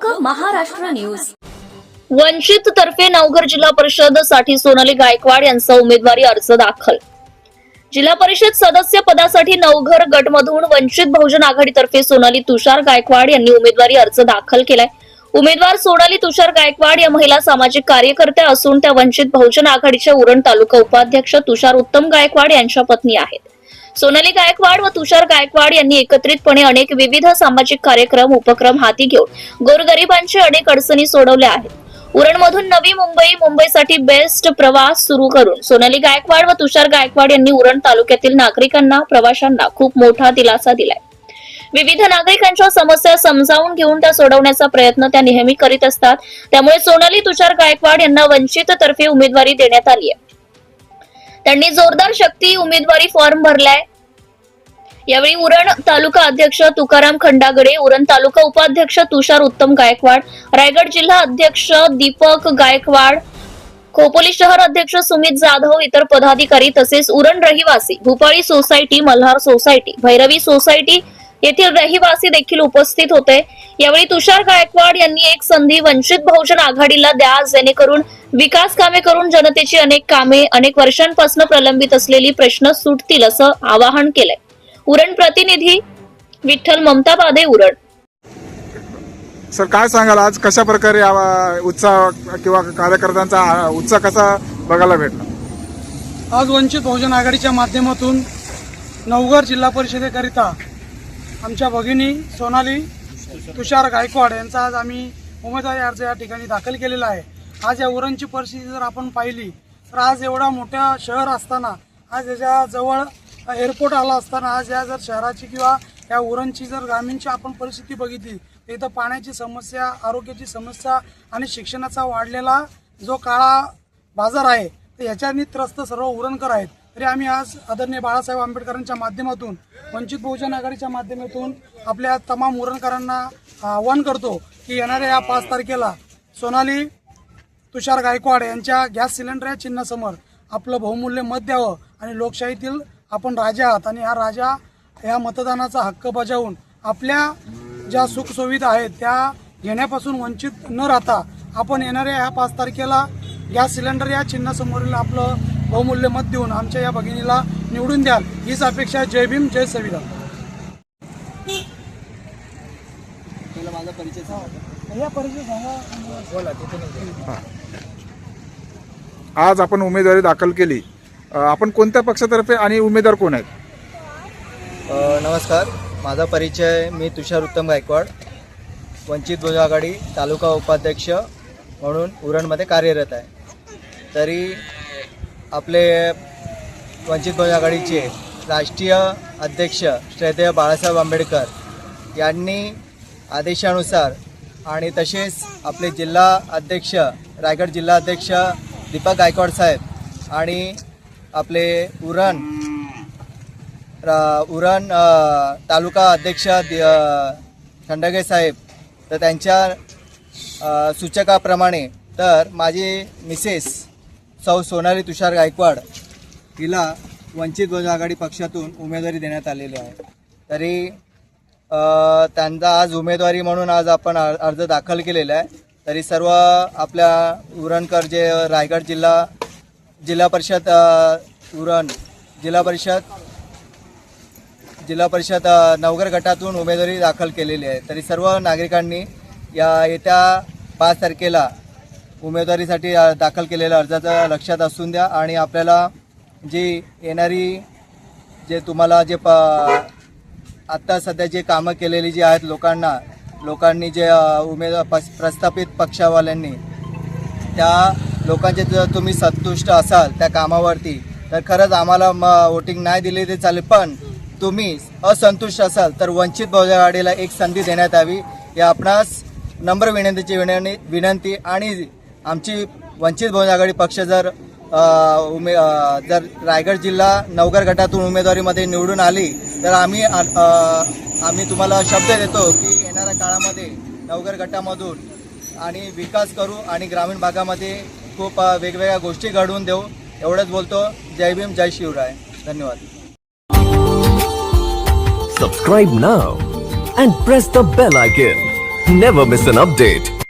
लोक महाराष्ट्र न्यूज. वंचित तर्फे नवघर जिल्हा परिषद साठी सोनाली गायकवाड यांचा उमेदवारी अर्ज दाखल. जिल्हा परिषद सदस्य पदासाठी नवघर गटमधून वंचित बहुजन आघाडीतर्फे सोनाली तुषार गायकवाड यांनी उमेदवारी अर्ज दाखल केलाय. उमेदवार सोनाली तुषार गायकवाड या महिला सामाजिक कार्यकर्त्या असून त्या वंचित बहुजन आघाडीच्या उरण तालुका उपाध्यक्ष तुषार उत्तम गायकवाड यांच्या पत्नी आहेत. सोनाली गायकवाड व तुषार गायकवाड यांनी एकत्रितपणे अनेक विविध सामाजिक कार्यक्रम उपक्रम हाती घेऊन गोरगरिबांचे अनेक अडचणी सोडवल्या आहेत. उरणमधून नवी मुंबईसाठी बेस्ट प्रवास सुरू करून सोनाली गायकवाड व तुषार गायकवाड यांनी उरण तालुक्यातील नागरिकांना प्रवाशांना खूप मोठा दिलासा दिलाय. विविध नागरिकांच्या समस्या समजावून घेऊन त्या सोडवण्याचा प्रयत्न त्या नेहमी करीत असतात. त्यामुळे सोनाली तुषार गायकवाड यांना वंचित तर्फे उमेदवारी देण्यात आली आहे. त्यांनी जोरदार शक्ती उमेदवारी फॉर्म भरलाय. यावेळी उरण तालुका अध्यक्ष तुकाराम खंडागडे, उरण तालुका उपाध्यक्ष तुषार उत्तम गायकवाड, रायगड जिल्हा अध्यक्ष दीपक गायकवाड, खोपोली शहर अध्यक्ष सुमित जाधव, इतर पदाधिकारी तसेच उरण रहिवासी, Bhupali society, Malhar society, Bhairavi society येथील रहिवासी देखील उपस्थित होते. यावेळी तुषार गायकवाड यांनी एक संधी वंचित बहुजन आघाडीला द्या, जेणेकरून विकास कामे करून जनतेची अनेक कामे अनेक वर्षांपासून प्रलंबित असलेली प्रश्न सुटतील असं आवाहन केलंय. उरण प्रतिनिधी विठ्ठल ममताबादे, उरण. सर, काय सांगाल आज कशा प्रकारे उत्साह किंवा कार्यकर्त्यांचा उत्साह कसा बघायला भेटला? आज वंचित बहुजन आघाडीच्या माध्यमातून नवघर जिल्हा परिषदेकरिता आमच्या भगिनी सोनाली तुषार गायकवाड यांचा आज आम्ही उमेदवारी अर्ज या ठिकाणी दाखल केलेला आहे. आज या उरणची परिस्थिती जर आपण पाहिली तर आज एवढा मोठा शहर असताना, आज याच्या जवळ एअरपोर्ट आला असताना, आज या जर शहराची किंवा या उरणची जर ग्रामीणची आपण परिस्थिती बघितली तर इथं पाण्याची समस्या, आरोग्याची समस्या आणि शिक्षणाचा वाढलेला जो काळा बाजार आहे तर याच्यानी त्रस्त सर्व उरणकर आहेत. तरी आम्ही आज आदरणीय बाळासाहेब आंबेडकरांच्या माध्यमातून वंचित बहुजन आघाडीच्या माध्यमातून आपल्या तमाम उरणकरांना आवाहन करतो की येणाऱ्या या 5 तारखेला सोनाली तुषार गायकवाड यांच्या गॅस सिलेंडर या चिन्हासमोर आपलं बहुमूल्य मत द्यावं आणि लोकशाहीतील आपण राजा आहात आणि हा राजा या मतदानाचा हक्क बजावून आपल्या ज्या सुखसुविधा आहेत त्या घेण्यापासून वंचित न राहता आपण येणाऱ्या या 5 तारखेला गॅस सिलेंडर या चिन्हासमोरील आपलं बहुमूल्य मत देऊन आमच्या या भगिनीला निवडून द्याल, हीच अपेक्षा. जय भीम, जय संविधान. माझा परिचय सांगा. आज आपण उमेदवारी दाखल केली, आपण कोणत्या पक्षातर्फे आणि उमेदवार कोण आहेत? नमस्कार, माझा परिचय, मी तुषार उत्तम गायकवाड, वंचित बहुजन आघाडी तालुका उपाध्यक्ष म्हणून उरणमध्ये कार्यरत आहे. तरी आपले वंचित बहुजन आघाडीचे राष्ट्रीय अध्यक्ष श्रद्धेय बाळासाहेब आंबेडकर यांनी आदेशानुसार आणि तसेच आपले जिल्हा अध्यक्ष, रायगड जिल्हा अध्यक्ष दीपक गायकवाड साहेब आणि आपले उरण तालुका अध्यक्ष खंडागडे साहेब, तर त्यांच्या सूचकाप्रमाणे तर माझी मिसेस सौ सोनाली तुषार गायकवाड हिला वंचित बहुजन आघाडी पक्षातून उमेदवारी देण्यात आलेली आहे. तरी त्यांचा आज उमेदवारी म्हणून आज आपण अर्ज दाखल केलेला आहे. तरी सर्व आपल्या उरणकर जे रायगड जिल्हा परिषद उरण जिल्हा परिषद नवघर गटातून उमेदवारी दाखल केलेली आहे. तरी सर्व नागरिकांनी या येत्या 5 तारखेला उमेदवारीसाठी दाखल केलेल्या अर्जाचं लक्षात असून द्या आणि आपल्याला जी येणारी जे तुम्हाला जे आत्ता सध्या जे कामं केलेली जी आहेत लोकांनी जे प्रस्थापित पक्षावाल्यांनी त्या लोकांचे जर तुम्ही संतुष्ट असाल त्या कामावरती तर खरंच आम्हाला वोटिंग नाही दिली ते चालेल, पण तुम्ही असंतुष्ट असाल तर वंचित बहुजन आघाडीला एक संधी देण्यात यावी या आपणास नम्र विनंती. आणि आमची वंचित बहुजन आघाडी पक्ष जर रायगड जिल्हा नवघर गटातून उमेदवारीमध्ये निवडून आली तर आम्ही तुम्हाला शब्द देतो की येणाऱ्या काळामध्ये नवघर गटामधून आणि विकास करू आणि ग्रामीण भागामध्ये खूप वेगवेगळ्या गोष्टी घडवून देऊ. एवढंच बोलतो. जय भीम, जय शिवराय. धन्यवाद. Subscribe now and press the bell icon. Never miss an update.